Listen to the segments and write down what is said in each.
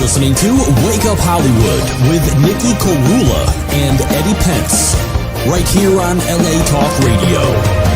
listening to Wake Up Hollywood with Nikhil Korula and Eddie Pence, right here on LA Talk Radio.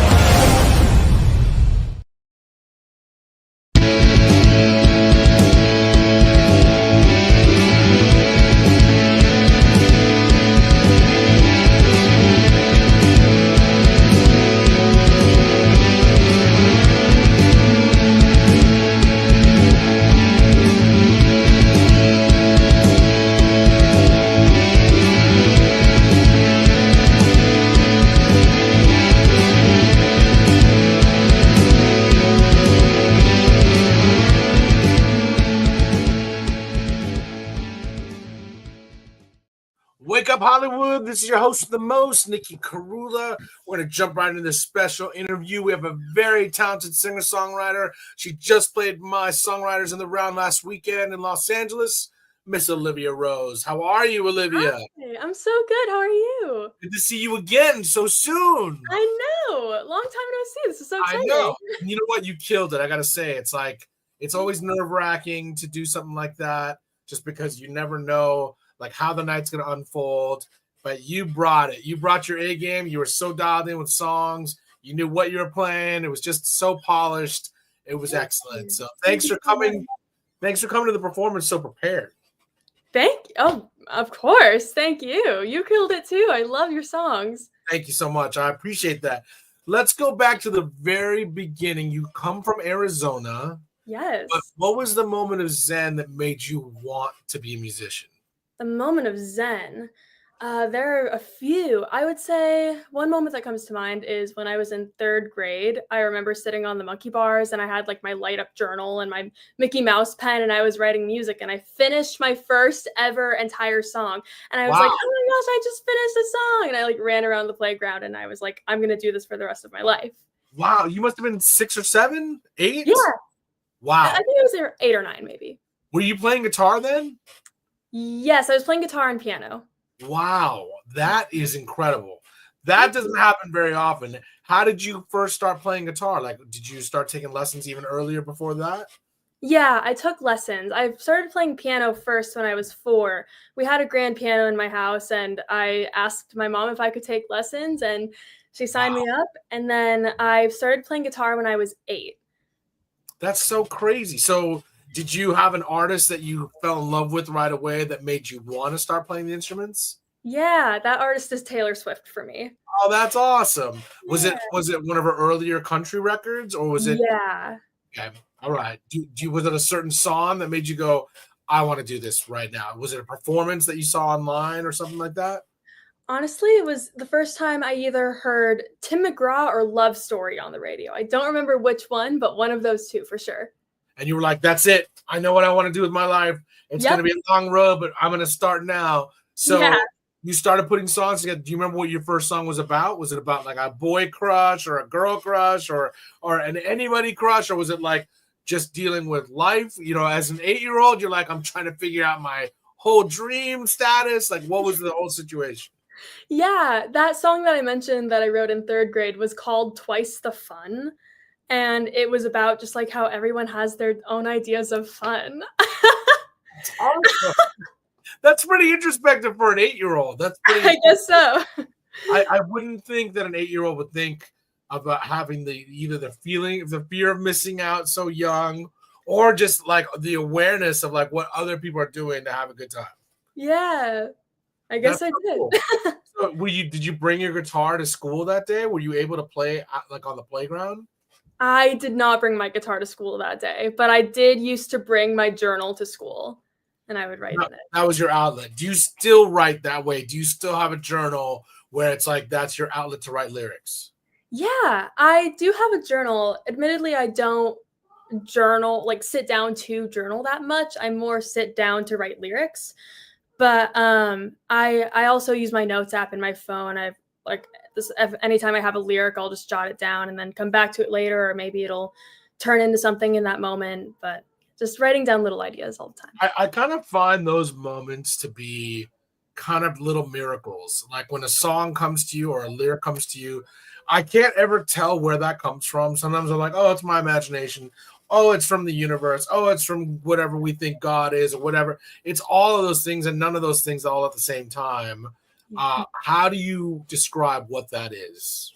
Wake Up Hollywood. This is your host of the most, Nikhil Korula. We're going to jump right into this special interview. We have a very talented singer-songwriter. She just played my Songwriters in the Round last weekend in Los Angeles, Miss Olivia Rose. How are you, Olivia? Hi, I'm so good. How are you? Good to see you again so soon. I know. Long time no see. This is so exciting. I know. And you know what? You killed it. I got to say, it's always nerve-wracking to do something like that just because you never know how the night's going to unfold, but you brought it. You brought your A game. You were so dialed in with songs. You knew what you were playing. It was just so polished. It was excellent. So thanks for coming. Thanks for coming to the performance so prepared. Oh, of course. Thank you. You killed it too. I love your songs. Thank you so much. I appreciate that. Let's go back to the very beginning. You come from Arizona. Yes. But what was the moment of Zen that made you want to be a musician? The moment of Zen. There are a few. I would say one moment that comes to mind is when I was in third grade. I remember sitting on the monkey bars and I had my light up journal and my Mickey Mouse pen and I was writing music and I finished my first ever entire song. And I was like, oh my gosh, I just finished a song. And I ran around the playground and I was like, I'm going to do this for the rest of my life. Wow. You must have been 6 or 7, 8? Yeah. Wow. I think it was 8 or 9 maybe. Were you playing guitar then? Yes, I was playing guitar and piano. Wow, that is incredible. That doesn't happen very often. How did you first start playing guitar? Did you start taking lessons even earlier before that? Yeah, I took lessons. I started playing piano first when I was 4. We had a grand piano in my house, and I asked my mom if I could take lessons, and she signed me up. And then I started playing guitar when I was 8. That's so crazy. So did you have an artist that you fell in love with right away that made you want to start playing the instruments? Yeah, that artist is Taylor Swift for me. Oh, that's awesome. Was Yeah. it one of her earlier country records, or was it? Yeah. Okay. All right. Was it a certain song that made you go, I want to do this right now? Was it a performance that you saw online or something like that? Honestly, it was the first time I either heard Tim McGraw or Love Story on the radio. I don't remember which one, but one of those two for sure. And you were like, that's it. I know what I want to do with my life. It's going to be a long road, but I'm going to start now. So You started putting songs together. Do you remember what your first song was about? Was it about a boy crush or a girl crush or an anybody crush? Or was it just dealing with life? As an 8-year-old, you're like, I'm trying to figure out my whole dream status. What was the whole situation? Yeah, that song that I mentioned that I wrote in third grade was called Twice the Fun. And it was about just how everyone has their own ideas of fun. That's awesome. That's pretty introspective for an 8-year-old. I guess so. I wouldn't think that an 8-year-old would think about having either the fear of missing out so young, or just the awareness of what other people are doing to have a good time. Yeah, I guess I did. Cool. So did you bring your guitar to school that day? Were you able to play on the playground? I did not bring my guitar to school that day, but I did used to bring my journal to school, and I would write in it. That was your outlet. Do you still write that way? Do you still have a journal where it's that's your outlet to write lyrics? Yeah, I do have a journal. Admittedly, I don't journal, sit down to journal that much. I more sit down to write lyrics. But I also use my notes app in my phone. I've anytime I have a lyric, I'll just jot it down and then come back to it later, or maybe it'll turn into something in that moment. But just writing down little ideas all the time. I kind of find those moments to be kind of little miracles. When a song comes to you or a lyric comes to you, I can't ever tell where that comes from. Sometimes I'm like, oh, it's my imagination. oh, it's from the universe. Oh, it's from whatever we think God is or whatever. It's all of those things and none of those things all at the same time. How do you describe what that is?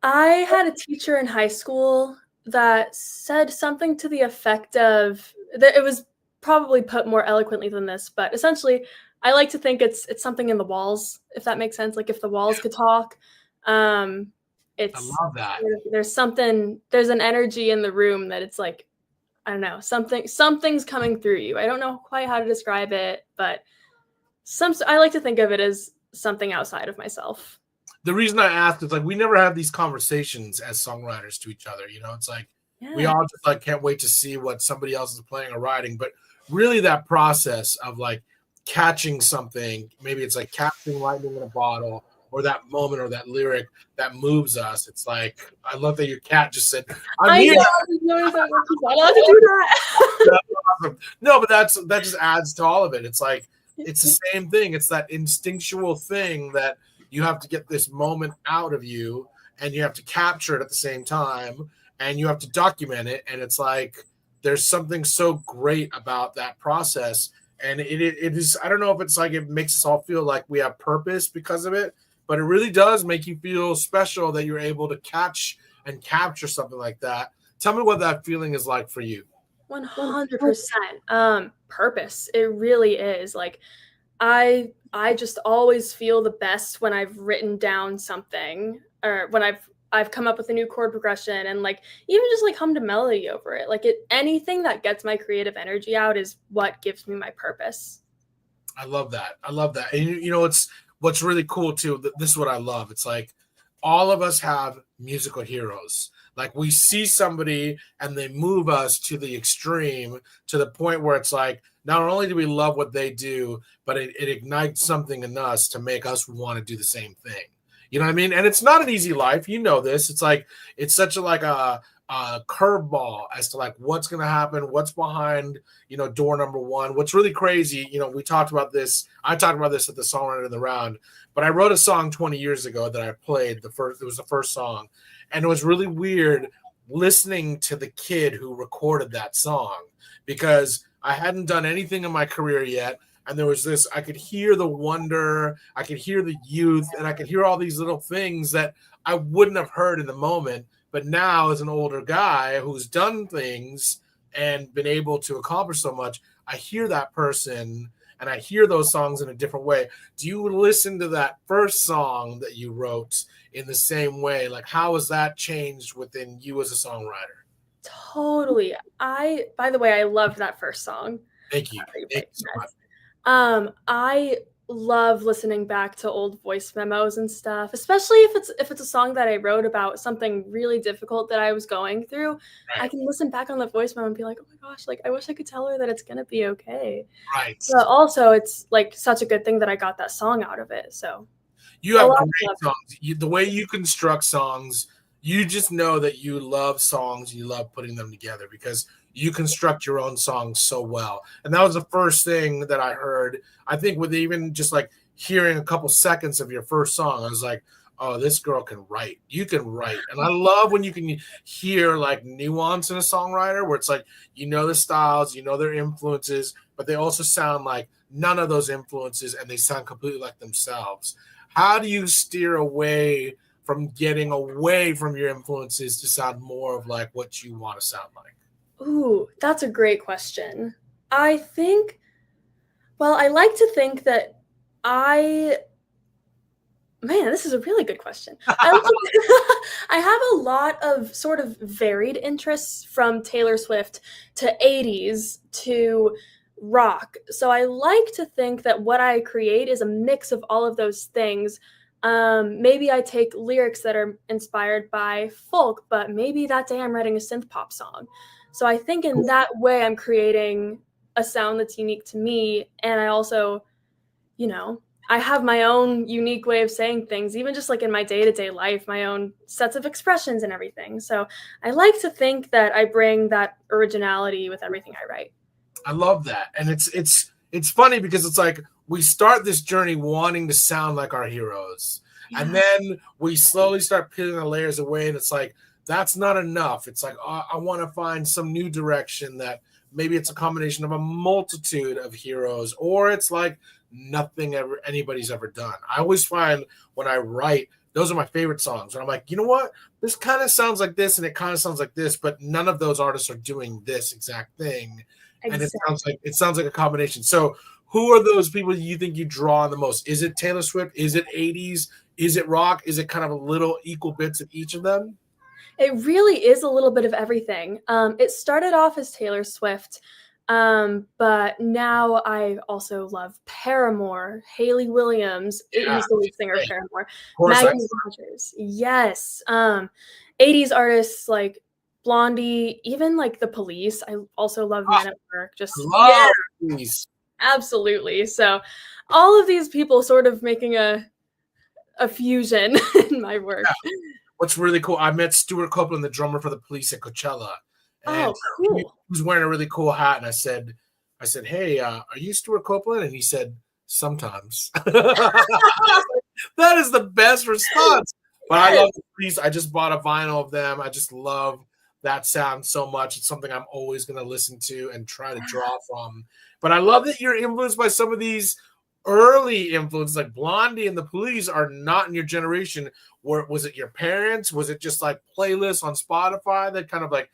I had a teacher in high school that said something to the effect of that. It was probably put more eloquently than this, but essentially, I like to think it's something in the walls, if that makes sense. Like if the walls could talk, I it's love that. there's an energy in the room that it's like, I don't know, something's coming through you. I don't know quite how to describe it, but I like to think of it as something outside of myself. The reason I asked is like we never have these conversations as songwriters to each other. You know, it's like we all just like can't wait to see what somebody else is playing or writing. But really, that process of like catching something, maybe it's like capturing lightning in a bottle, or that moment or that lyric that moves us. It's like I love that your cat just said, "I'm here." I allowed to do that. Awesome. No, but that just adds to all of it. It's like it's the same thing. It's that instinctual thing that you have to get this moment out of you and you have to capture it at the same time and you have to document it. And it's like there's something so great about that process. And it is, I don't know if it's like it makes us all feel like we have purpose because of it, but it really does make you feel special that you're able to catch and capture something like that. Tell me what that feeling is like for you. 100%. Purpose. It really is. Like I just always feel the best when I've written down something or when I've come up with a new chord progression and like even just like hummed a melody over it. Like anything that gets my creative energy out is what gives me my purpose. I love that. And you know, what's really cool too. This is what I love. It's like all of us have musical heroes. Like we see somebody and they move us to the extreme to the point where it's like, not only do we love what they do, but it ignites something in us to make us want to do the same thing. You know what I mean? And it's not an easy life. You know this. It's like it's such a curveball as to like what's going to happen, what's behind, you know, door number one. What's really crazy, you know, we talked about this. I talked about this at the Songwriter in the Round, but I wrote a song 20 years ago that I played it was the first song. And it was really weird listening to the kid who recorded that song because I hadn't done anything in my career yet. And there was this, I could hear the wonder, I could hear the youth, and I could hear all these little things that I wouldn't have heard in the moment. But now, as an older guy who's done things and been able to accomplish so much, I hear that person and I hear those songs in a different way. Do you listen to that first song that you wrote in the same way? Like, how has that changed within you as a songwriter? Totally. By the way, I loved that first song. Thank you. Thank you so much. I love listening back to old voice memos and stuff, especially if it's a song that I wrote about something really difficult that I was going through. Right. I can listen back on the voice memo and be like, oh my gosh, like I wish I could tell her that it's gonna be okay. Right. But also it's like such a good thing that I got that song out of it. So you have great songs. The way you construct songs, you just know that you love songs, you love putting them together because you construct your own songs so well. And that was the first thing that I heard. I think with even just like hearing a couple seconds of your first song, I was like, oh, this girl can write. You can write. And I love when you can hear like nuance in a songwriter where it's like, you know, the styles, you know, their influences, but they also sound like none of those influences and they sound completely like themselves. How do you steer away from getting away from your influences to sound more of like what you want to sound like? Ooh, that's a great question. I like to think that this is a really good question. I have a lot of sort of varied interests from Taylor Swift to 80s to rock. So I like to think that what I create is a mix of all of those things. Maybe I take lyrics that are inspired by folk, but maybe that day I'm writing a synth pop song. So I think in that way, I'm creating a sound that's unique to me. And I also, you know, I have my own unique way of saying things, even just like in my day-to-day life, my own sets of expressions and everything. So I like to think that I bring that originality with everything I write. I love that. And it's funny because it's like we start this journey wanting to sound like our heroes. Yeah. And then we slowly start peeling the layers away. And it's like, that's not enough. It's like, I want to find some new direction that maybe it's a combination of a multitude of heroes, or it's like nothing anybody's ever done. I always find when I write, those are my favorite songs. And I'm like, you know what? This kind of sounds like this and it kind of sounds like this, but none of those artists are doing this exact thing. Exactly. And it sounds like a combination. So who are those people you think you draw on the most? Is it Taylor Swift? Is it 80s? Is it rock? Is it kind of a little equal bits of each of them? It really is a little bit of everything. It started off as Taylor Swift, but now I also love Paramore, Hayley Williams, who's the lead singer of Paramore, Maggie Rogers. Yes. 80s artists like Blondie, even like The Police. I also love Men at Work. Police. Absolutely. So all of these people sort of making a fusion in my work. Yeah. What's really cool, I met Stuart Copeland, the drummer for The Police at Coachella. And cool. He was wearing a really cool hat. And I said, hey, are you Stuart Copeland? And he said, sometimes. That is the best response. But I love The Police. I just bought a vinyl of them. I just love that sound so much. It's something I'm always going to listen to and try to draw from. But I love that you're influenced by some of these early influences, like Blondie and The Police are not in your generation. Was it your parents? Was it just like playlists on Spotify that kind of like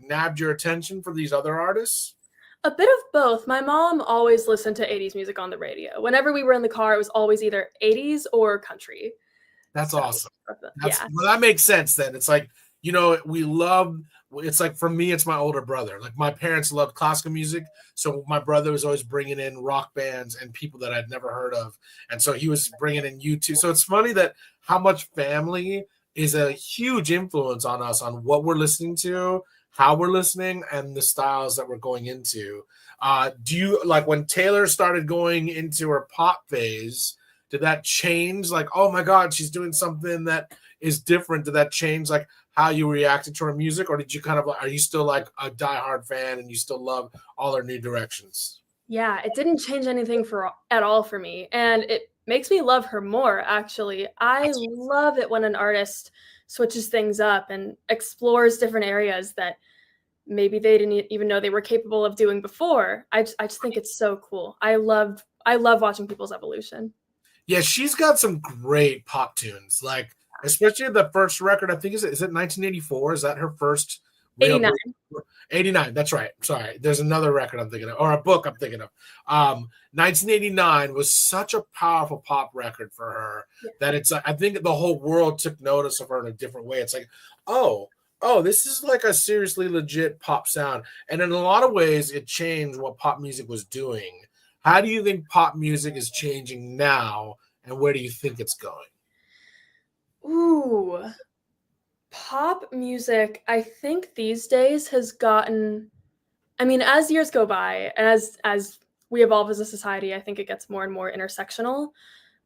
nabbed your attention for these other artists? A bit of both. My mom always listened to 80s music on the radio. Whenever we were in the car, it was always either 80s or country. That's awesome. Well, that makes sense then. It's like, it's like for me, it's my older brother. Like my parents loved classical music. So my brother was always bringing in rock bands and people that I'd never heard of. And so he was bringing in U2. So it's funny that how much family is a huge influence on us, on what we're listening to, how we're listening, and the styles that we're going into. Do you like when Taylor started going into her pop phase, did that change? Like, oh my God, she's doing something that is different. Did that change like how you reacted to her music, or did you are you still like a diehard fan and you still love all her new directions? Yeah, it didn't change anything at all for me. And it makes me love her more, actually. I love it when an artist switches things up and explores different areas that maybe they didn't even know they were capable of doing before. I just think it's so cool. I love watching people's evolution. Yeah, she's got some great pop tunes, like especially the first record. I think is it 1984? Is that her first? 89. 89. That's right. Sorry, there's another record I'm thinking of, or a book I'm thinking of. 1989 was such a powerful pop record for her that it's. I think the whole world took notice of her in a different way. It's like, oh, this is like a seriously legit pop sound, and in a lot of ways, it changed what pop music was doing. How do you think pop music is changing now, and where do you think it's going? Ooh, pop music, I think these days has gotten, I mean, as years go by, and as we evolve as a society, I think it gets more and more intersectional.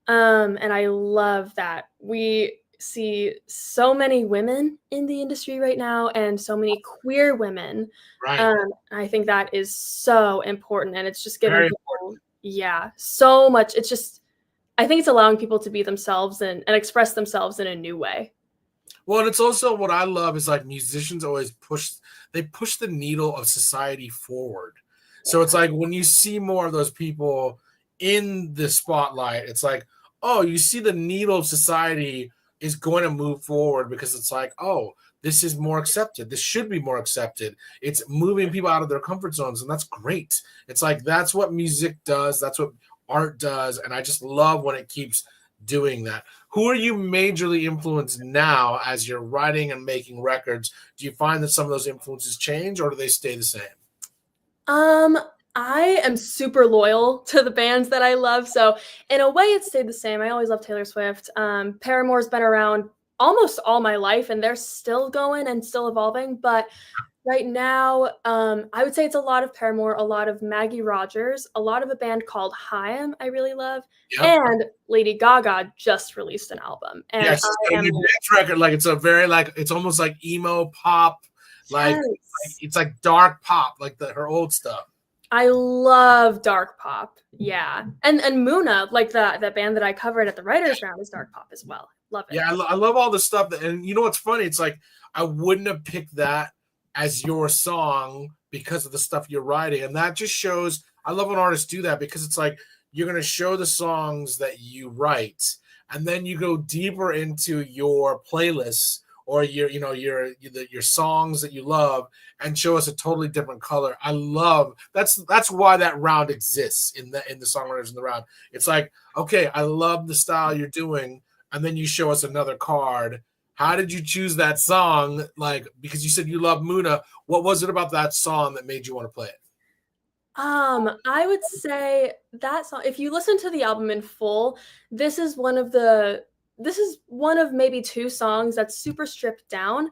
And I love that we see so many women in the industry right now and so many queer women. Right. I think that is so important, and it's just giving people, so much. It's just, I think it's allowing people to be themselves and express themselves in a new way. Well, and it's also what I love is like musicians always push the needle of society forward. So it's like when you see more of those people in the spotlight, it's like, oh, you see the needle of society is going to move forward because it's like, oh, this is more accepted. This should be more accepted. It's moving people out of their comfort zones, and that's great. It's like that's what music does. That's what art does, and I just love when it keeps doing that. Who are you majorly influenced now as you're writing and making records? Do you find that some of those influences change, or do they stay the same? I am super loyal to the bands that I love. So in a way, it stayed the same. I always love Taylor Swift. Paramore's been around almost all my life, and they're still going and still evolving. But right now, I would say it's a lot of Paramore, a lot of Maggie Rogers, a lot of a band called Haim I really love, and Lady Gaga just released an album. And yes, record, like it's a very it's almost like emo pop, like it's like dark pop, like her old stuff. I love dark pop. Yeah. And Muna, like the band that I covered at the writers round, is dark pop as well. Love it. Yeah, I love all the stuff that, and you know what's funny? It's like I wouldn't have picked that as your song because of the stuff you're writing, and that just shows. I love when artists do that because it's like you're going to show the songs that you write, and then you go deeper into your playlists or your songs that you love, and show us a totally different color. I love that's why that round exists in the songwriters in the round. It's like, okay, I love the style you're doing. And then you show us another card. How did you choose that song? Like, because you said you love Muna. What was it about that song that made you want to play it? I would say that song, if you listen to the album in full, this is one of maybe two songs that's super stripped down,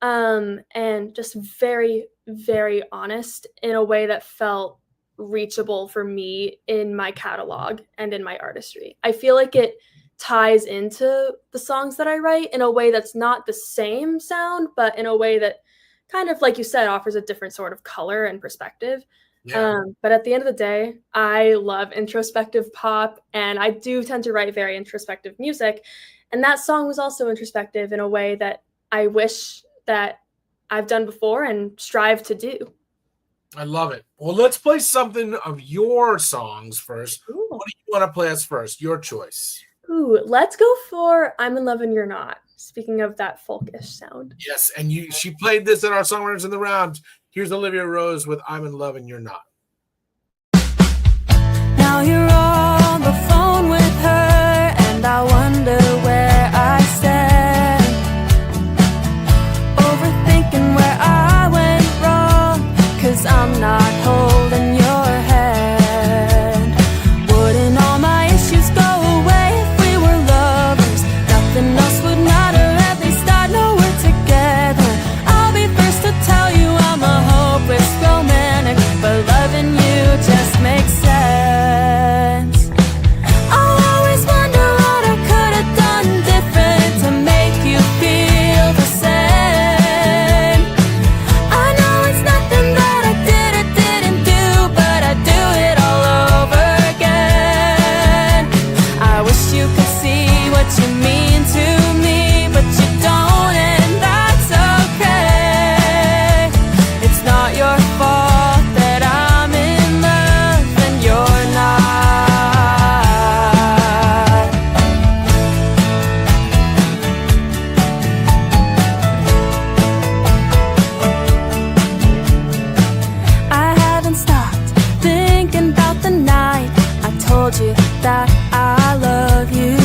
and just very, very honest in a way that felt reachable for me in my catalog and in my artistry. I feel like it ties into the songs that I write in a way that's not the same sound, but in a way that kind of, like you said, offers a different sort of color and perspective. Yeah. But at the end of the day, I love introspective pop, and I do tend to write very introspective music. And that song was also introspective in a way that I wish that I've done before and strive to do. I love it. Well, let's play something of your songs first. Ooh. What do you want to play us first? Your choice. Ooh, let's go for I'm in Love and You're Not. Speaking of that folkish sound. Yes, and she played this at our Songwriters in the Round. Here's Olivia Rose with I'm in Love and You're Not. Now you're on the phone with her, and I wonder where I stand. Overthinking where I went wrong, 'cause I'm not holding your hand. Wouldn't all my issues go away if we were lovers? Nothing else would matter, at least I know we're together. I'll be first to tell you I'm a hopeless romantic, but loving you just makes sense. I'll always wonder what I could have done different to make you feel the same. I know it's nothing that I did or didn't do, but I do it all over again. I wish you could see what you mean to me, but you don't, and that's okay. It's not your fault that I'm in love and you're not. I haven't stopped thinking about the night I told you that I love you.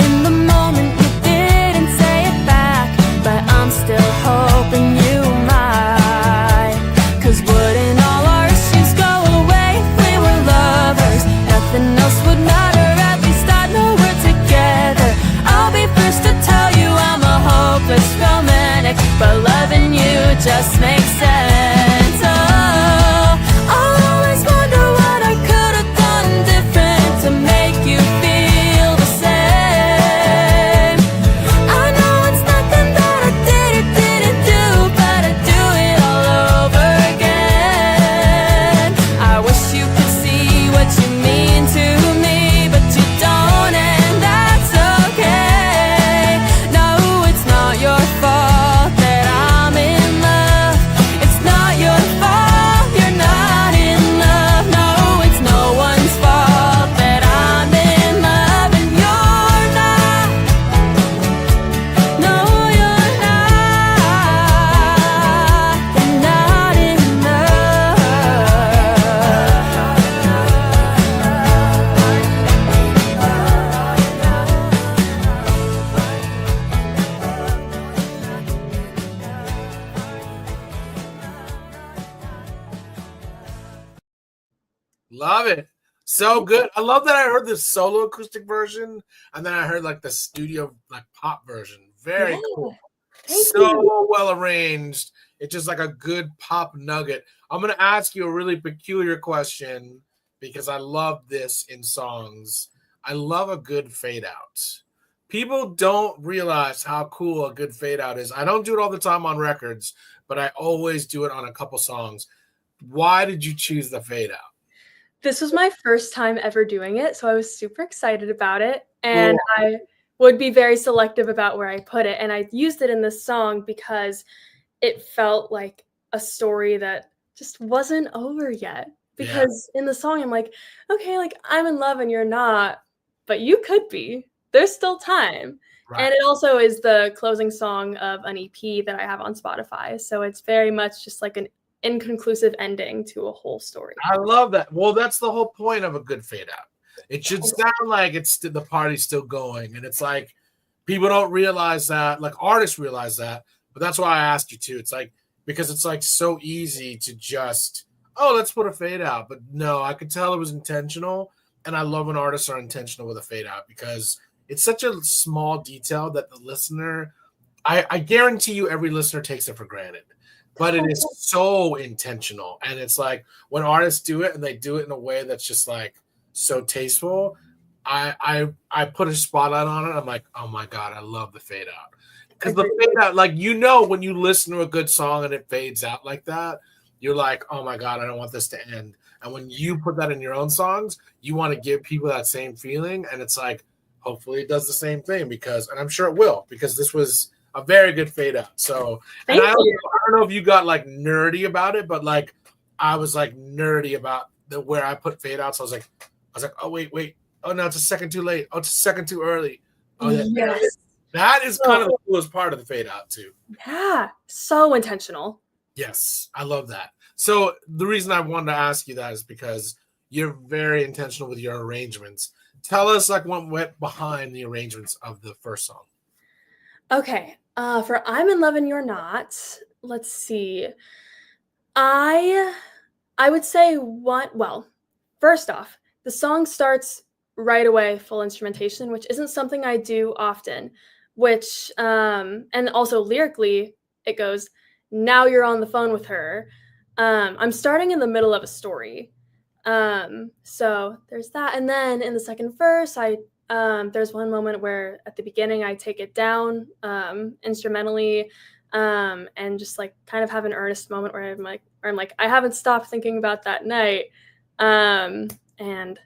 In the moment you didn't say it back, but I'm still hoping you might. 'Cause wouldn't all our issues go away if we were lovers? Nothing else would matter, at least I know we're together. I'll be first to tell you I'm a hopeless romantic, but loving you just makes sense. Oh, I'll always wonder what I could have done different to make you feel the same. I know it's nothing that I did or didn't do, but I do it all over again. I wish you could see what you mean to me, but you don't, and that's okay. No, it's not your fault that I'm in love. It's not your fault you're not in love. No, it's no one's fault that I'm in love and you're not. No, you're not. You're not in Love it. So good. I love that I heard the solo acoustic version, and then I heard like the studio like pop version. Very Yeah. cool. Thank So you. well arranged. It's just like a good pop nugget. I'm gonna ask you a really peculiar question because I love this in songs. I love a good fade out. People don't realize how cool a good fade out is. I don't do it all the time on records, but I always do it on a couple songs. why did you choose the fade out? This was my first time ever doing it, so I was super excited about it. And Cool. I would be very selective about where I put it. And I used it in this song because it felt like a story that just wasn't over yet. Because in the song, I'm like, okay, like I'm in love and you're not, but you could be. There's still time. Right. And it also is the closing song of an EP that I have on Spotify. So it's very much just like an inconclusive ending to a whole story. I love that. Well, that's the whole point of a good fade out. It should sound like it's the party's still going, and it's like people don't realize that. Like artists realize that, but that's why I asked you to. It's like because it's like so easy to just let's put a fade out, but no, I could tell it was intentional, and I love when artists are intentional with a fade out because it's such a small detail that the listener, I guarantee you, every listener takes it for granted. But it is so intentional. And it's like when artists do it and they do it in a way that's just like so tasteful, I put a spotlight on it. I'm like, oh my God, I love the fade out. Because the fade out, like, when you listen to a good song and it fades out like that, you're like, oh my God, I don't want this to end. And when you put that in your own songs, you want to give people that same feeling. And it's like, hopefully it does the same thing and I'm sure it will, because this was a very good fade out. So, and I don't know if you got like nerdy about it, but like I was like nerdy about where I put fade outs. I was like, oh wait. Oh no, it's a second too late. Oh, it's a second too early. Oh, yes. That is kind of the coolest part of the fade out too. Yeah, so intentional. Yes, I love that. So the reason I wanted to ask you that is because you're very intentional with your arrangements. Tell us like what went behind the arrangements of the first song. Okay. For I'm in Love and You're Not, let's see. I would say first off, the song starts right away, full instrumentation, which isn't something I do often, which, and also lyrically, it goes, now you're on the phone with her. I'm starting in the middle of a story. So there's that. And then in the second verse, there's one moment where at the beginning I take it down instrumentally and just like kind of have an earnest moment where I'm like I haven't stopped thinking about that night, and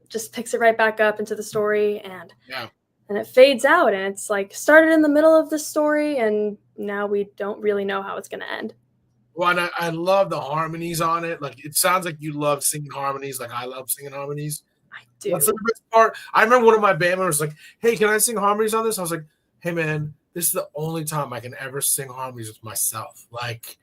just picks it right back up into the story, and it fades out, and it's like started in the middle of the story and now we don't really know how it's going to end. Well, and I love the harmonies on it. Like it sounds like you love singing harmonies, like I love singing harmonies. I do. That's the best part. I remember one of my band members was like, hey, can I sing harmonies on this? I was like, hey man, this is the only time I can ever sing harmonies with myself. Like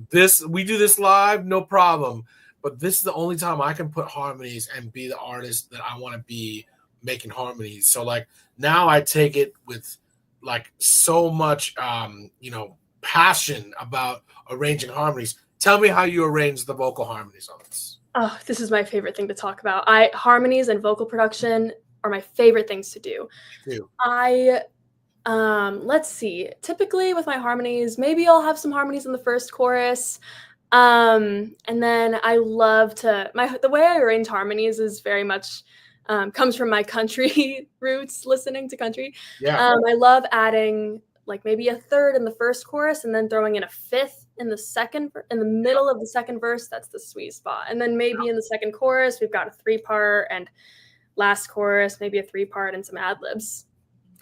this, we do this live, no problem. But this is the only time I can put harmonies and be the artist that I want to be making harmonies. So like now I take it with like so much passion about arranging harmonies. Tell me how you arrange the vocal harmonies on this. Oh, this is my favorite thing to talk about. Harmonies and vocal production are my favorite things to do. Let's see. Typically with my harmonies, maybe I'll have some harmonies in the first chorus. And then I love the way I arrange harmonies is very much comes from my country roots, listening to country. Yeah. I love adding like maybe a third in the first chorus and then throwing in a fifth in the middle of the second verse. That's the sweet spot. And then maybe in the second chorus, we've got a 3-part, and last chorus, maybe a 3-part and some ad-libs.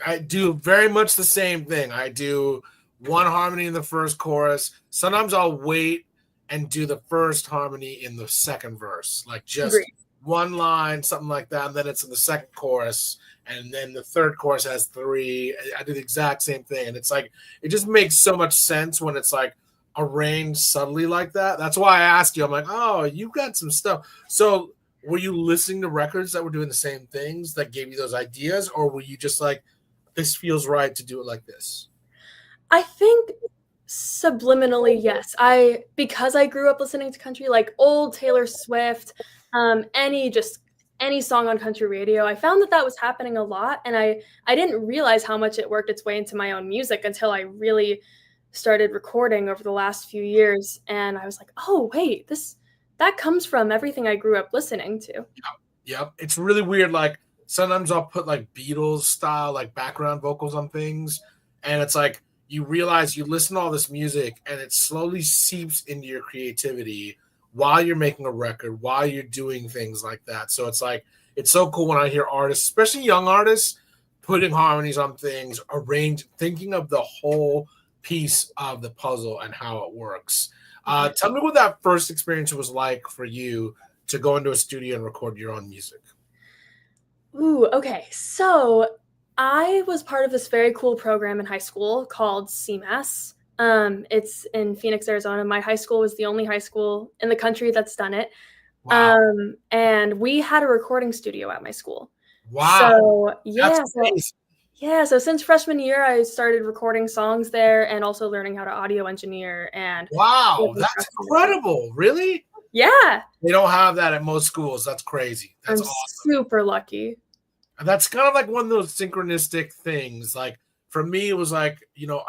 I do very much the same thing. I do one harmony in the first chorus. Sometimes I'll wait and do the first harmony in the second verse, like just one line, something like that. And then it's in the second chorus. And then the third chorus has 3. I do the exact same thing. And it's like, it just makes so much sense when it's like arranged subtly like that. That's why I asked you. I'm like, oh, you've got some stuff. So were you listening to records that were doing the same things that gave you those ideas? Or were you just like, this feels right to do it like this? I think subliminally, yes. Because I grew up listening to country, like old Taylor Swift, any song on country radio, I found that was happening a lot, and I didn't realize how much it worked its way into my own music until I really started recording over the last few years, and I was like, oh wait, that comes from everything I grew up listening to. Yep. It's really weird. Like sometimes I'll put like Beatles style like background vocals on things, and it's like you realize you listen to all this music and it slowly seeps into your creativity while you're making a record, while you're doing things like that. So it's like, it's so cool when I hear artists, especially young artists, putting harmonies on things, thinking of the whole piece of the puzzle and how it works. Tell me what that first experience was like for you to go into a studio and record your own music. Ooh, okay. So I was part of this very cool program in high school called CMAS. It's in Phoenix, Arizona. My high school was the only high school in the country that's done it. Wow. And we had a recording studio at my school. Wow. So yeah, That's so since freshman year, I started recording songs there and also learning how to audio engineer. And wow, that's incredible. Really? Yeah. They don't have that at most schools. That's crazy. That's I'm awesome. super lucky. And that's kind of like one of those synchronistic things. Like for me, it was like,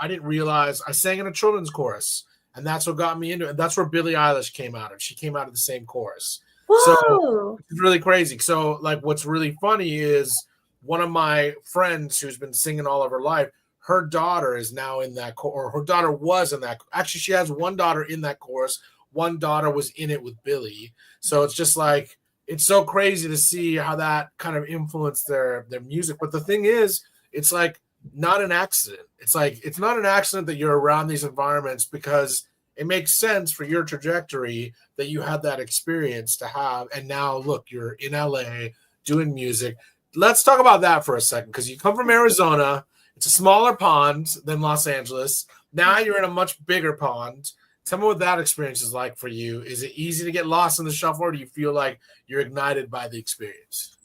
I didn't realize I sang in a children's chorus, and that's what got me into it. And that's where Billie Eilish came out of. She came out of the same chorus. Whoa. So it's really crazy. So like what's really funny is one of my friends who's been singing all of her life, her daughter is now in that or her daughter was in that. Actually, she has one daughter in that chorus. One daughter was in it with Billie. So it's just like, it's so crazy to see how that kind of influenced their music. But the thing is, it's like not an accident. It's like, it's not an accident that you're around these environments, because it makes sense for your trajectory that you had that experience to have. And now look, you're in LA doing music. Let's talk about that for a second, because you come from Arizona. It's a smaller pond than Los Angeles. Now you're in a much bigger pond. Tell me what that experience is like for you. Is it easy to get lost in the shuffle, or do you feel like you're ignited by the experience?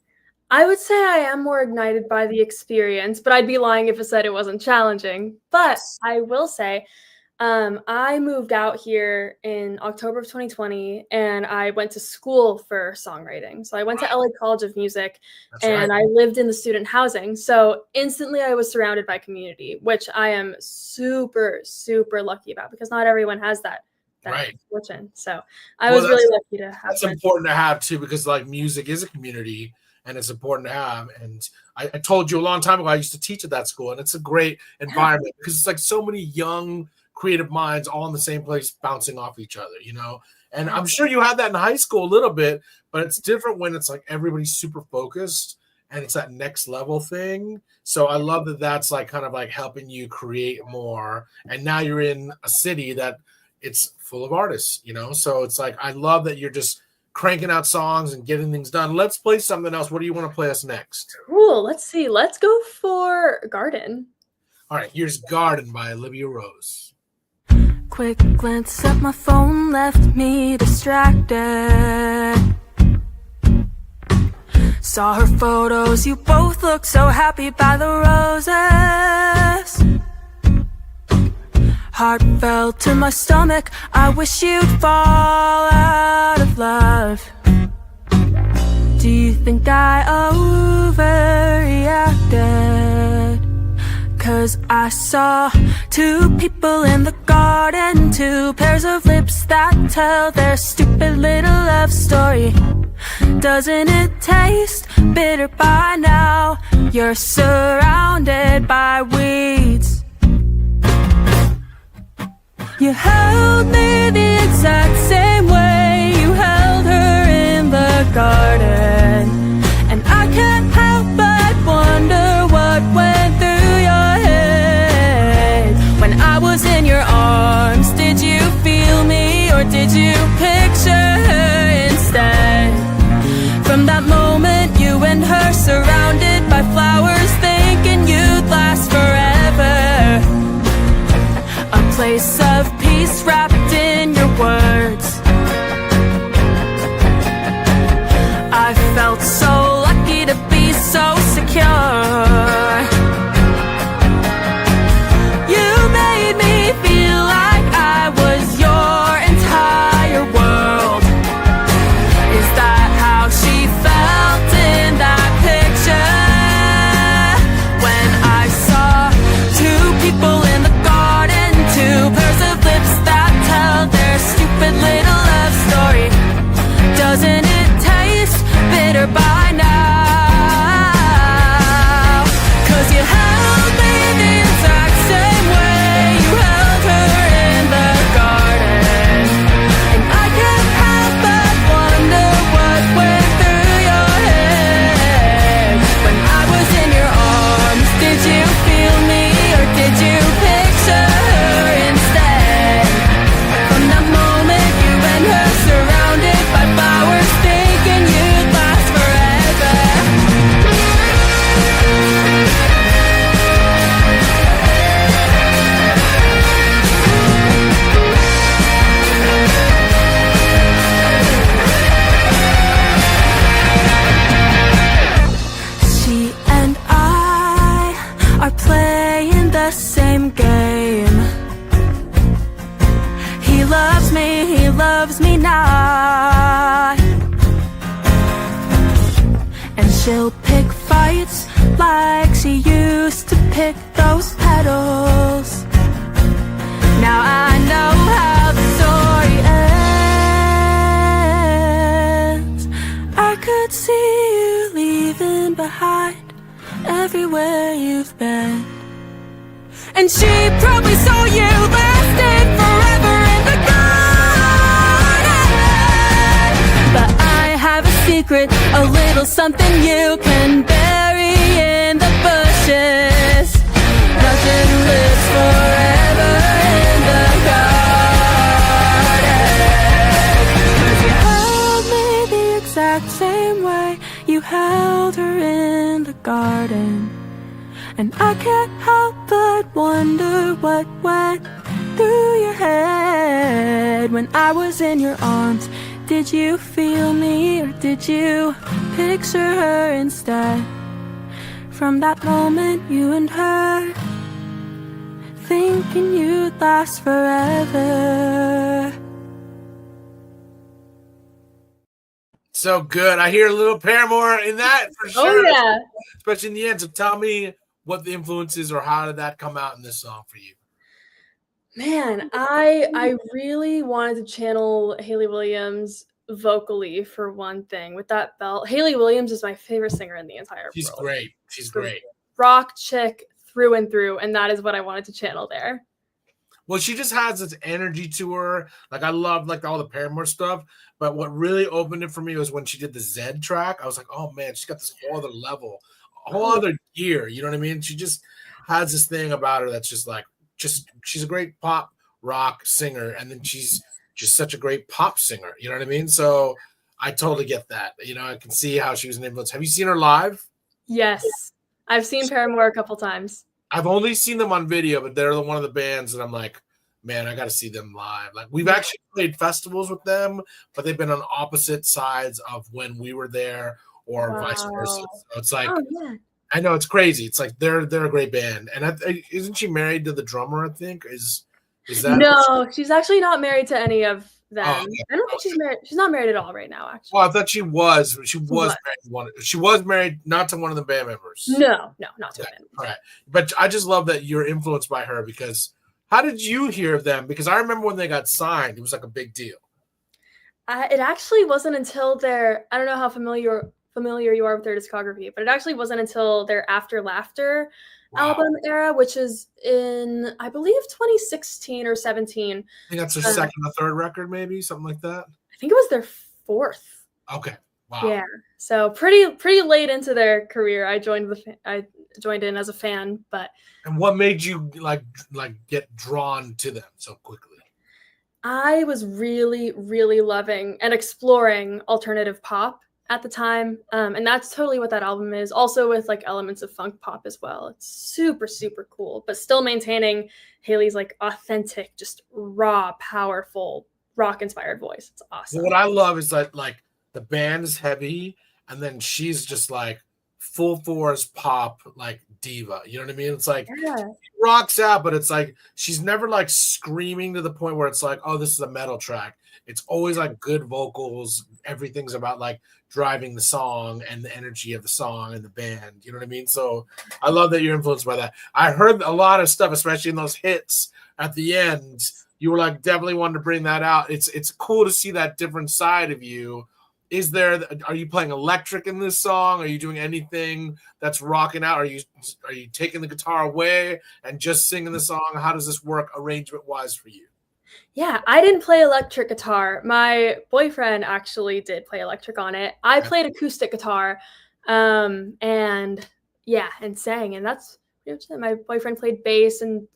I would say I am more ignited by the experience, but I'd be lying if I said it wasn't challenging. But I will say, I moved out here in October of 2020, and I went to school for songwriting. So I went to LA College of Music, and I lived in the student housing. So instantly I was surrounded by community, which I am super, super lucky about, because not everyone has that fortune. So I was really lucky to have. That's important to have too, because like music is a community, and it's important to have. And I told you a long time ago, I used to teach at that school, and it's a great environment because it's like so many young creative minds all in the same place bouncing off each other, and I'm sure you had that in high school a little bit, but it's different when it's like everybody's super focused and it's that next level thing. So I love that that's like kind of like helping you create more. And now you're in a city that it's full of artists, so it's like, I love that you're just cranking out songs and getting things done. Let's play something else. What do you want to play us next? Cool. Let's see. Let's go for Garden. All right, here's Garden by Olivia Rose. Quick glance at my phone left me distracted. Saw her photos, you both look so happy by the roses. Heart fell to my stomach, I wish you'd fall out of love. Do you think I overreacted? 'Cause I saw two people in the garden, two pairs of lips that tell their stupid little love story. Doesn't it taste bitter by now? You're surrounded by weeds. You held me the exact same way you held her in the garden, and I can't help but wonder what went through your head. When I was in your arms, did you feel me, or did you picture her instead? From that moment, you and her surrounded by flowers, thinking you'd last forever. A place of peace wrapped in your words. I felt so lucky to be loves me not. And she'll pick fights like she used to pick those petals. Now I know how the story ends. I could see you leaving behind everywhere you've been. And she probably saw you lasting forever in the garden. But I have a secret, a little something you can bury in the bushes. Nothing lives forever in the garden. 'Cause you held me the exact same way you held her in the garden. And I can't help but wonder what went through your head when I was in your arms. Did you feel me or did you picture her instead? From that moment, you and her, thinking you'd last forever. So good. I hear a little Paramore in that for sure. Oh yeah. Especially in the end. So tell me what the influences or how did that come out in this song for you? Man, I really wanted to channel Hayley Williams vocally for one thing with that belt. Hayley Williams is my favorite singer in the entire She's world. great. She's great. Rock chick through and through, and that is what I wanted to channel there. Well, she just has this energy to her. Like I love like all the Paramore stuff, but what really opened it for me was when she did the Zed track. I was like, oh man, she's got this whole other level, a whole other gear. You know what I mean? She just has this thing about her that's just like, she's a great pop rock singer, and then she's just such a great pop singer. You know what I mean? So I totally get that. You know, I can see how she was an influence. Have you seen her live? Yes. I've seen Paramore a couple times. I've only seen them on video, but they're one of the bands that I'm like, man, I got to see them live. Like we've actually played festivals with them, but they've been on opposite sides of when we were there, or vice versa. So it's like, oh, yeah. I know it's crazy. It's like they're a great band, and isn't she married to the drummer? I think is that no? She's actually not married to any of them. Oh, okay. I don't think she's married. She's not married at all right now. Actually, Well, I thought she was. She was married. She was married, not to one of the band members. No, not to him. All right, but I just love that you're influenced by her because how did you hear of them? Because I remember when they got signed, it was like a big deal. It actually wasn't until their. I don't know how familiar you are with their discography, but it actually wasn't until their After Laughter album era, which is in, I believe, 2016 or 17. I think that's their second or third record, maybe something like that. I think it was their fourth. Okay. Wow. Yeah. So pretty late into their career, I joined in as a fan. But and what made you like get drawn to them so quickly? I was really, really loving and exploring alternative pop at the time, and that's totally what that album is. Also with like elements of funk pop as well. It's super, super cool, but still maintaining Hayley's like authentic, just raw, powerful rock-inspired voice. It's awesome. Well, what I love is that like the band is heavy, and then she's just like full force pop, like diva. You know what I mean? It's like she rocks out, but it's like she's never like screaming to the point where it's like, oh, this is a metal track. It's always like good vocals. Everything's about like driving the song and the energy of the song and the band. You know what I mean? So I love that you're influenced by that. I heard a lot of stuff, especially in those hits at the end. You were like definitely wanting to bring that out. It's cool to see that different side of you. Are you playing electric in this song? Are you doing anything that's rocking out? Are you taking the guitar away and just singing the song? How does this work arrangement wise for you? Yeah, I didn't play electric guitar. My boyfriend actually did play electric on it. I played acoustic guitar, and sang. And that's my boyfriend played bass and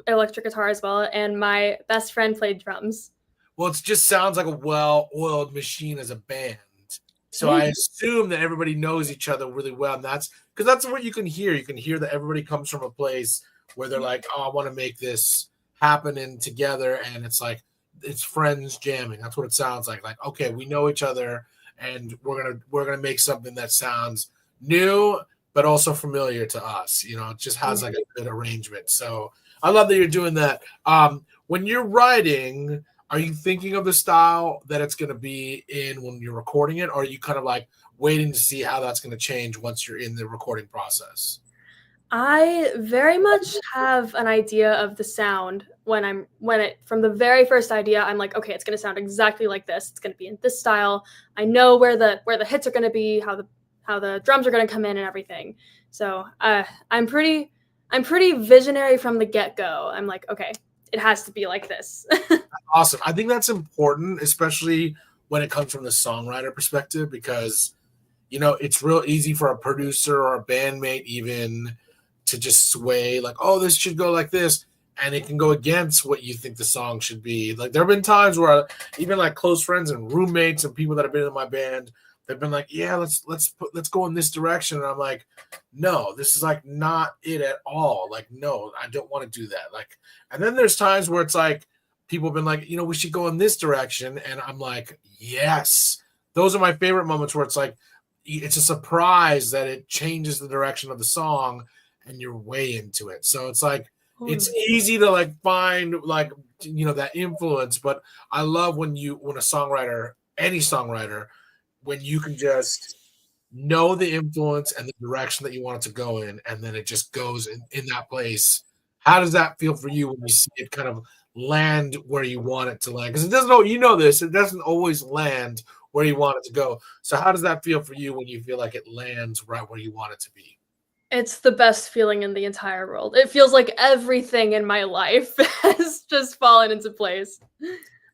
electric guitar as well. And my best friend played drums. Well, it just sounds like a well-oiled machine as a band. So I assume that everybody knows each other really well. And that's because that's what you can hear. You can hear that everybody comes from a place where they're like, oh, I want to make this happening together. And it's like, it's friends jamming. That's what it sounds like. Like, okay, we know each other and we're going to make something that sounds new, but also familiar to us. You know, it just has like a good arrangement. So I love that you're doing that. When you're writing, are you thinking of the style that it's going to be in when you're recording it, or are you kind of like waiting to see how that's going to change once you're in the recording process? I very much have an idea of the sound from the very first idea. I'm like, okay, it's going to sound exactly like this. It's going to be in this style. I know where the hits are going to be, how the drums are going to come in and everything. So I'm pretty visionary from the get-go. I'm like, okay, it has to be like this. Awesome. I think that's important, especially when it comes from the songwriter perspective, because it's real easy for a producer or a bandmate even to just sway like, oh, this should go like this, and it can go against what you think the song should be. Like there have been times where even like close friends and roommates and people that have been in my band, they've been like, yeah, let's go in this direction, and I'm like, no, this is like not it at all. Like, no, I don't want to do that. Like, and then there's times where it's like people have been like, we should go in this direction, and I'm like, yes. Those are my favorite moments where it's like it's a surprise that it changes the direction of the song and you're way into it. So it's like it's easy to like find like that influence, but I love when a songwriter, any songwriter, when you can just know the influence and the direction that you want it to go in, and then it just goes in that place. How does that feel for you when you see it kind of land where you want it to land? Because it doesn't it doesn't always land where you want it to go. So how does that feel for you when you feel like it lands right where you want it to be? It's the best feeling in the entire world. It feels like everything in my life has just fallen into place.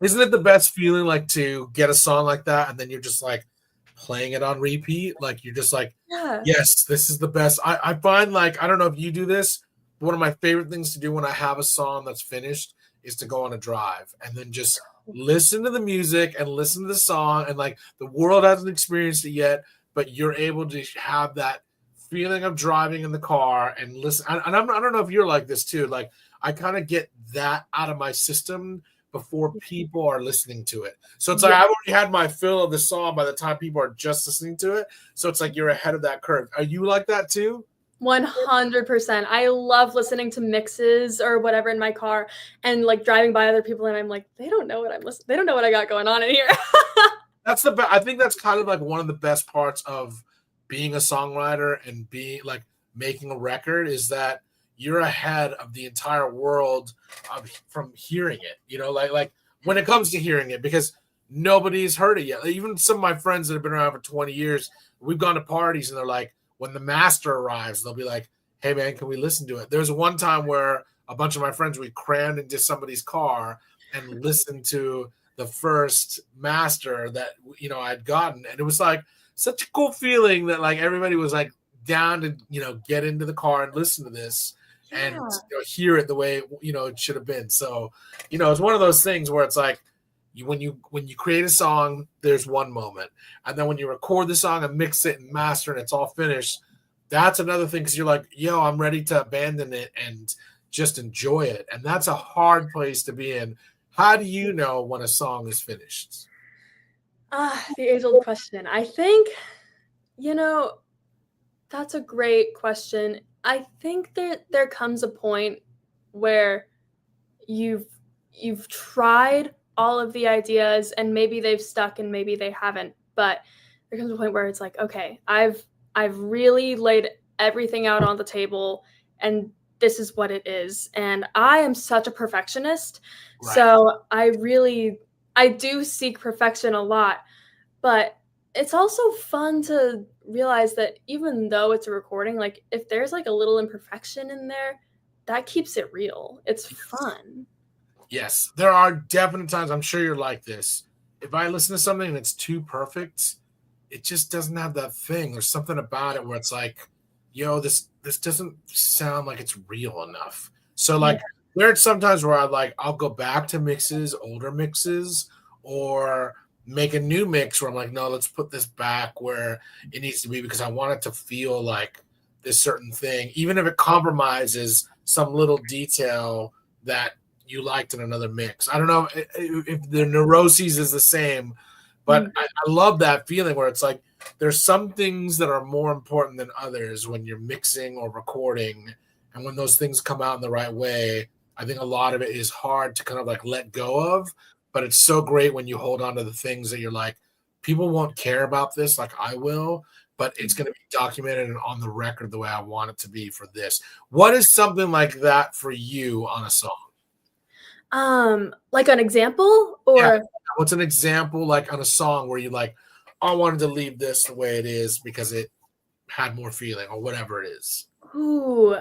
Isn't it the best feeling like to get a song like that and then you're just like playing it on repeat? Like you're just like, yeah. Yes, this is the best. I find like, I don't know if you do this, but one of my favorite things to do when I have a song that's finished is to go on a drive and then just listen to the music and listen to the song, and like the world hasn't experienced it yet, but you're able to have that feeling of driving in the car and listen. And I don't know if you're like this too. Like I kind of get that out of my system before people are listening to it. So it's like I've already had my fill of the song by the time people are just listening to it. So it's like you're ahead of that curve. Are you like that too? 100%. I love listening to mixes or whatever in my car and like driving by other people, and I'm like, they don't know what I'm listening. They don't know what I got going on in here. That's the best. I think that's kind of like one of the best parts of being a songwriter and being like making a record is that you're ahead of the entire world from hearing it, like when it comes to hearing it, because nobody's heard it yet. Even some of my friends that have been around for 20 years, we've gone to parties and they're like, when the master arrives, they'll be like, hey man, can we listen to it? There's one time where a bunch of my friends, we crammed into somebody's car and listened to the first master that, I'd gotten. And it was like such a cool feeling that like everybody was like down to, get into the car and listen to this and hear it the way, it should have been. So, it's one of those things where it's like, when you create a song, there's one moment, and then when you record the song and mix it and master and it's all finished, that's another thing, because you're like, yo, I'm ready to abandon it and just enjoy it. And that's a hard place to be in. How do you know when a song is finished? The age-old question. I think, that's a great question. I think there comes a point where you've tried all of the ideas and maybe they've stuck and maybe they haven't, but there comes a point where it's like, okay, I've really laid everything out on the table and this is what it is. And I am such a perfectionist. Right. So I do seek perfection a lot, but it's also fun to realize that even though it's a recording, like if there's like a little imperfection in there, that keeps it real. It's fun. Yes, there are definite times, I'm sure you're like this. If I listen to something and it's too perfect, it just doesn't have that thing. There's something about it where it's like, this doesn't sound like it's real enough. So like there's sometimes where I'll go back to mixes, older mixes, or make a new mix where I'm like, no, let's put this back where it needs to be, because I want it to feel like this certain thing, even if it compromises some little detail that you liked in another mix. I don't know if the neuroses is the same, but I love that feeling where it's like there's some things that are more important than others when you're mixing or recording, and when those things come out in the right way, I think a lot of it is hard to kind of like let go of, but it's so great when you hold on to the things that you're like, people won't care about this like I will, but it's going to be documented and on the record the way I want it to be for this. What is something like that for you on a song? Like an example, or yeah, what's an example like on a song where you like, I wanted to leave this the way it is because it had more feeling or whatever it is? ooh,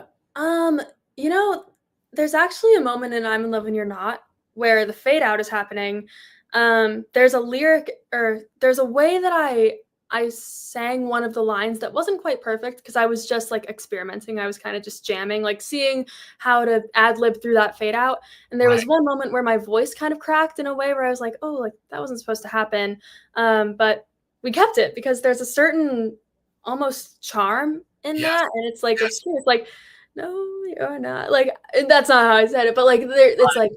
you know, there's actually a moment in I'm in Love and You're Not where the fade out is happening. There's a lyric, or there's a way that I sang one of the lines that wasn't quite perfect because I was just like experimenting. I was kind of just jamming, like seeing how to ad lib through that fade out. And there was one moment where my voice kind of cracked in a way where I was like, oh, like that wasn't supposed to happen. But we kept it because there's a certain almost charm in that. And it's like, it's true. It's like, no, you're not. Like, that's not how I said it, but like it's like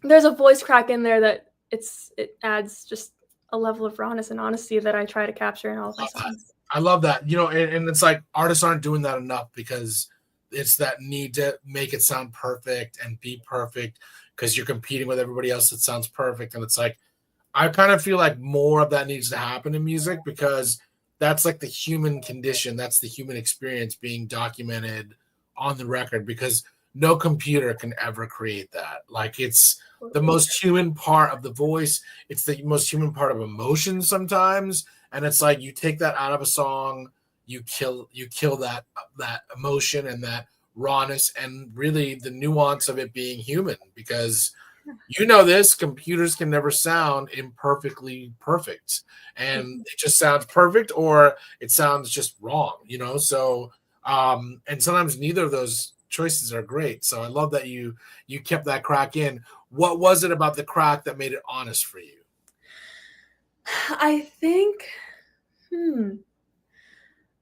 there's a voice crack in there that it adds just a level of rawness and honesty that I try to capture in all of my songs. I love that. You know, and it's like artists aren't doing that enough because it's that need to make it sound perfect and be perfect because you're competing with everybody else that sounds perfect. And it's like, I kind of feel like more of that needs to happen in music because that's like the human condition. That's the human experience being documented on the record because no computer can ever create that. Like it's the most human part of the voice. It's the most human part of emotion sometimes. And it's like you take that out of a song, you kill that emotion and that rawness and really the nuance of it being human because you know this, computers can never sound imperfectly perfect. And it just sounds perfect or it sounds just wrong, you know? So and sometimes neither of those choices are great. So I love that you kept that crack in. What was it about the crack that made it honest for you? I think,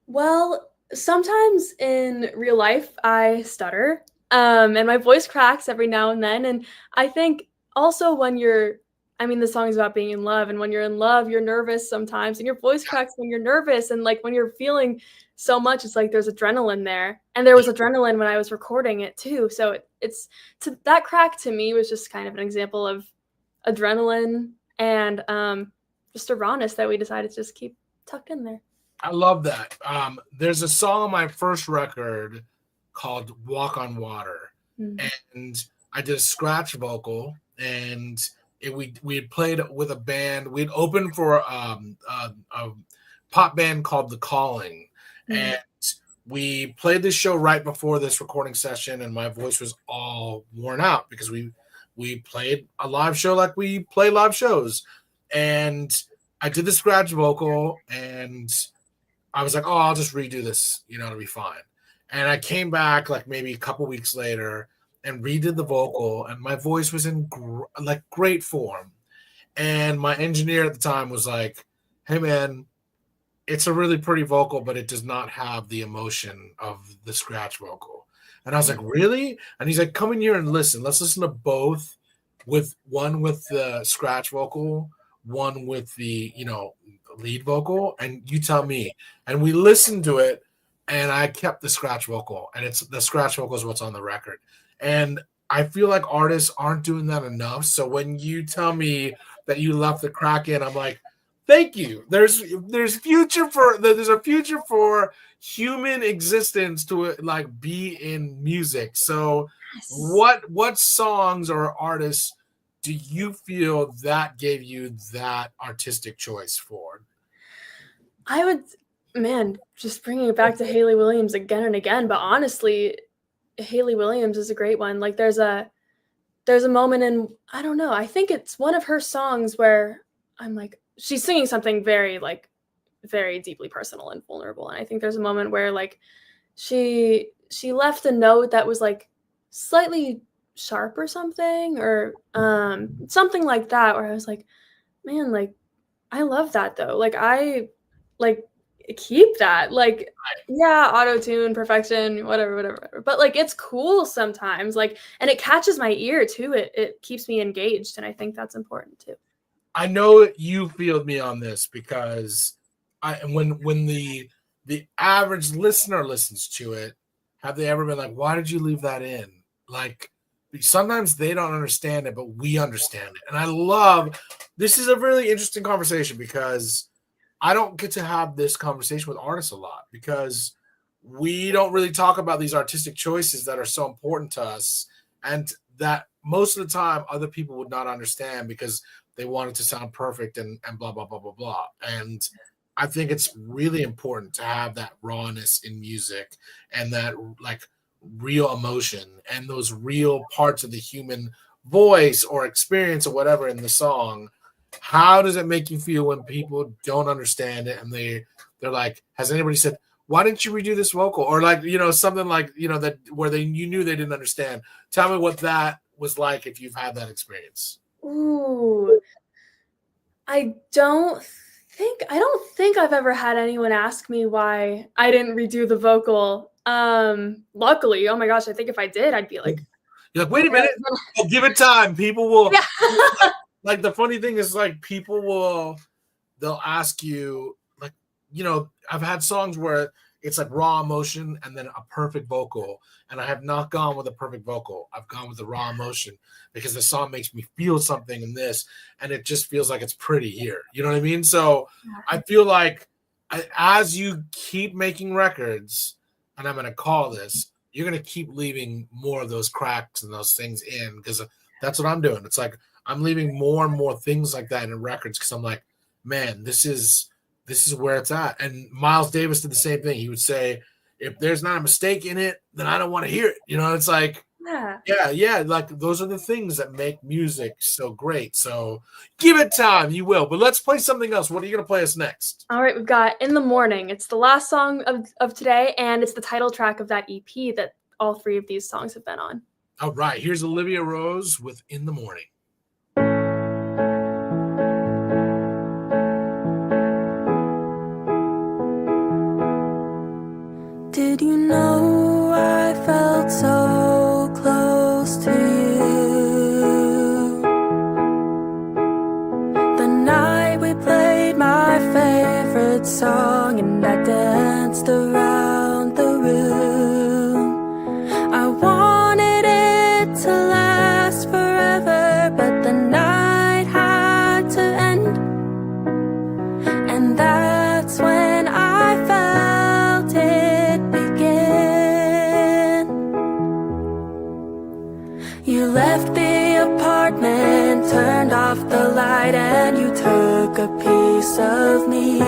well, sometimes in real life I stutter, and my voice cracks every now and then. And I think also when the song is about being in love, and when you're in love, you're nervous sometimes, and your voice cracks when you're nervous, and like when you're feeling so much, it's like there's adrenaline there, and there was adrenaline when I was recording it too. So it's that crack to me was just kind of an example of adrenaline and just a rawness that we decided to just keep tucked in there. I love that. There's a song on my first record called Walk on Water, and I did a scratch vocal, and we had played with a band. We'd opened for a pop band called The Calling, and we played this show right before this recording session, and my voice was all worn out because we played a live show like we play live shows, and I did the scratch vocal, and I was like, oh, I'll just redo this, it'll be fine. And I came back like maybe a couple weeks later and redid the vocal, and my voice was in great form. And my engineer at the time was like, hey man, it's a really pretty vocal, but it does not have the emotion of the scratch vocal. And I was like, really? And he's like, come in here and listen. Let's listen to both, with one with the scratch vocal, one with the, lead vocal, and you tell me. And we listened to it, and I kept the scratch vocal, and it's the scratch vocal is what's on the record. And I feel like artists aren't doing that enough. So when you tell me that you left the crack in, I'm like, thank you. There's a future for human existence to like be in music. So what songs or artists do you feel that gave you that artistic choice for? I would, just bringing it back to Hayley Williams again and again, but honestly, Hayley Williams is a great one. Like there's a moment in, I don't know, I think it's one of her songs where I'm like, she's singing something very very deeply personal and vulnerable. And I think there's a moment where like she left a note that was like slightly sharp or something, or something like that, where I was like, man, like I love that though. Like I keep that. Like, yeah, auto-tune, perfection, whatever. But like it's cool sometimes. Like, and it catches my ear too. It keeps me engaged. And I think that's important too. I know you feel me on this because when the average listener listens to it, have they ever been like, why did you leave that in? Like, sometimes they don't understand it, but we understand it. And I love this is a really interesting conversation because I don't get to have this conversation with artists a lot because we don't really talk about these artistic choices that are so important to us and that most of the time other people would not understand because they want it to sound perfect and blah, blah, blah, blah, blah. And I think it's really important to have that rawness in music and that like real emotion and those real parts of the human voice or experience or whatever in the song. How does it make you feel when people don't understand it and they're like, has anybody said, why didn't you redo this vocal? Or like, something like, that where you knew they didn't understand. Tell me what that was like if you've had that experience. Ooh, I don't think I've ever had anyone ask me why I didn't redo the vocal. Luckily, oh my gosh, I think if I did, I'd be like, you're like, wait a minute, well, give it time. People will yeah. like the funny thing is like they'll ask you like, I've had songs where it's like raw emotion and then a perfect vocal. And I have not gone with a perfect vocal. I've gone with the raw emotion because the song makes me feel something in this and it just feels like it's pretty here. You know what I mean? So I feel like as you keep making records, and I'm going to call this, you're going to keep leaving more of those cracks and those things in because that's what I'm doing. It's like I'm leaving more and more things like that in records because I'm like, man, this is where it's at. And Miles Davis did the same thing. He would say, if there's not a mistake in it, then I don't want to hear it. It's like, yeah. Like those are the things that make music so great. So give it time, you will. But let's play something else. What are you going to play us next? All right, we've got In the Morning. It's the last song of today, and it's the title track of that EP that all three of these songs have been on. All right, here's Olivia Rose with In the Morning. Did you know I felt so close to you? The night we played my favorite song and I danced around the room. I wanted it to last forever, but the night had to end. And that's when I felt it begin. You left the apartment, turned off the light, and you took a piece of me.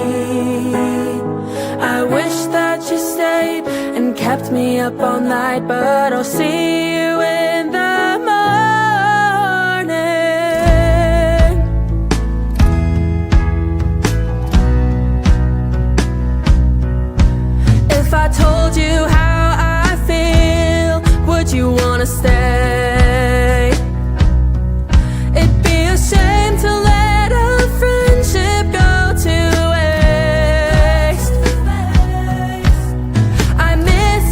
I wish that you stayed and kept me up all night, but I'll see you in the morning. If I told you how I feel, would you wanna stay? It'd be a shame to let a friendship go to waste. I miss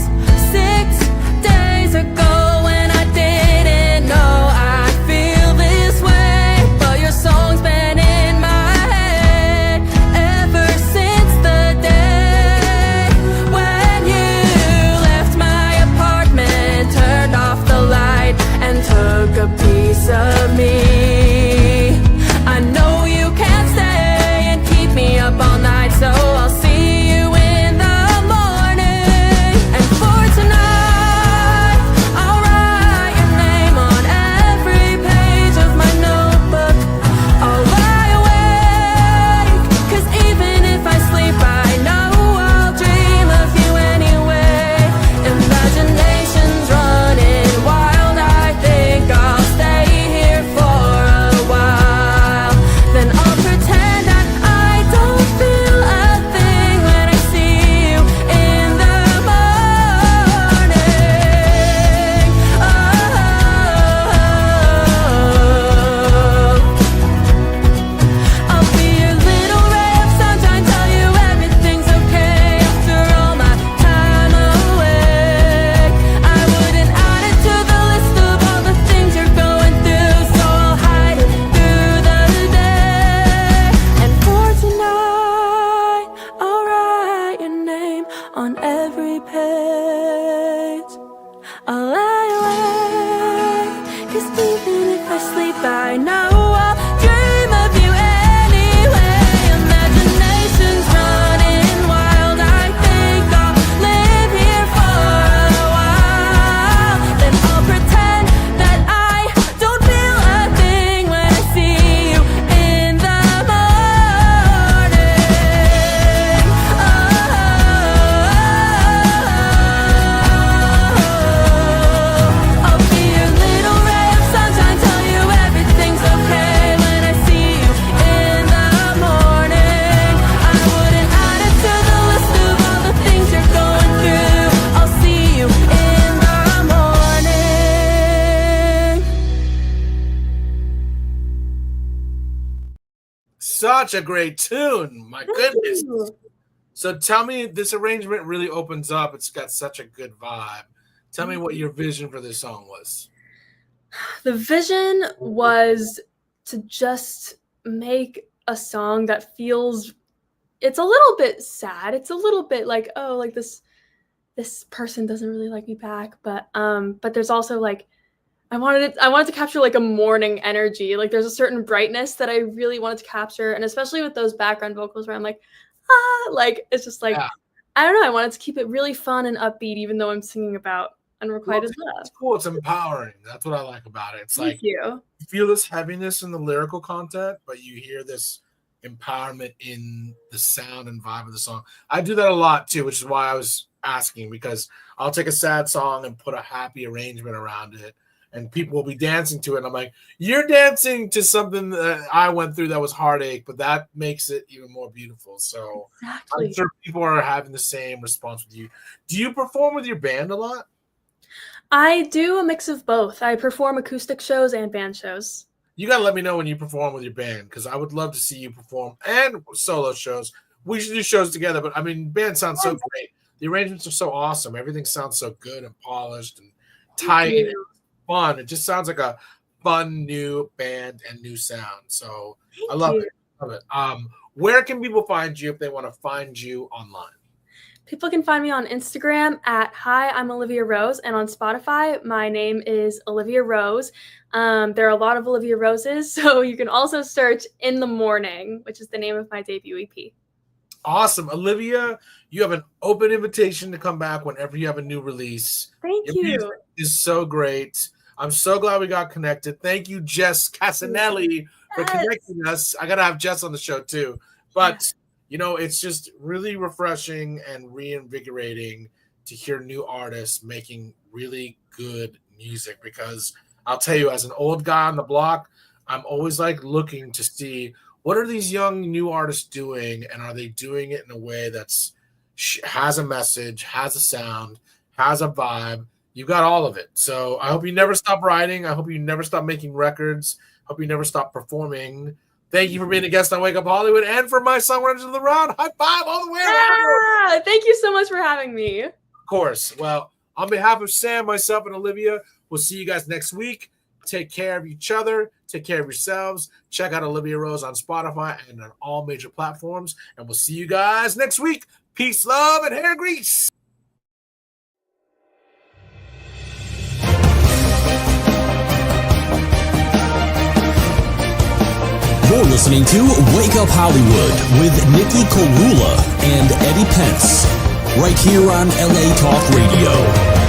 6 days ago when I didn't know I'd feel this way, but your song's been in my head ever since the day when you left my apartment, turned off the light, and took a piece of me. I know you can't stay and keep me up all night, so I'll see you in the morning. And for tonight, I'll write your name on every page of my notebook. I'll lie awake, 'cause even if I sleep, I know I'll dream of you anyway. Imagination's running wild, I think I'll stay here for a while. Then I'll pretend that I don't feel a thing when I see you in the morning. I'll be your little ray of sunshine, tell you everything's okay after all my time away. I wouldn't add it to the list of all the things you're going through, so I'll hide it through the day. And for tonight, I'll write your name on every page. I'll lie awake, such a great tune. My goodness. So tell me, this arrangement really opens up. It's got such a good vibe. Tell me what your vision for this song was. The vision was to just make a song that feels, it's a little bit sad. It's a little bit like, oh, like this person doesn't really like me back. But there's also like, I wanted to capture like a morning energy. Like there's a certain brightness that I really wanted to capture. And especially with those background vocals where I'm like, like, it's just like, I don't know. I wanted to keep it really fun and upbeat, even though I'm singing about unrequited love. It's cool. It's empowering. That's what I like about it. It's Thank like you feel this heaviness in the lyrical content, but you hear this empowerment in the sound and vibe of the song. I do that a lot too, which is why I was asking, because I'll take a sad song and put a happy arrangement around it, and people will be dancing to it. And I'm like, you're dancing to something that I went through that was heartache, but that makes it even more beautiful. So exactly. I'm sure people are having the same response with you. Do you perform with your band a lot? I do a mix of both. I perform acoustic shows and band shows. You got to let me know when you perform with your band, because I would love to see you perform and solo shows. We should do shows together, but I mean, band sounds so great. The arrangements are so awesome. Everything sounds so good and polished and tight and fun. It just sounds like a fun new band and new sound. So I love it. Love it. Where can people find you if they want to find you online? People can find me on Instagram at Hi, I'm Olivia Rose, and on Spotify, my name is Olivia Rose. There are a lot of Olivia Roses, so you can also search In the Morning, which is the name of my debut EP. Awesome. Olivia, you have an open invitation to come back whenever you have a new release. Thank you. Your music is so great. I'm so glad we got connected. Thank you, Jess Casanelli, for connecting us. I got to have Jess on the show too. But you know, it's just really refreshing and reinvigorating to hear new artists making really good music, because I'll tell you, as an old guy on the block, I'm always like looking to see what are these young new artists doing, and are they doing it in a way that's has a message, has a sound, has a vibe. You got all of it. So I hope you never stop writing. I hope you never stop making records. I hope you never stop performing. Thank you for being a guest on Wake Up Hollywood, and for my Songwriters of the Round. High five all the way around. Thank you so much for having me. Of course. Well, on behalf of Sam, myself, and Olivia, we'll see you guys next week. Take care of each other. Take care of yourselves. Check out Olivia Rose on Spotify and on all major platforms. And we'll see you guys next week. Peace, love, and hair grease. You're listening to Wake Up Hollywood with Nikhil Korula and Eddie Pence, right here on LA Talk Radio.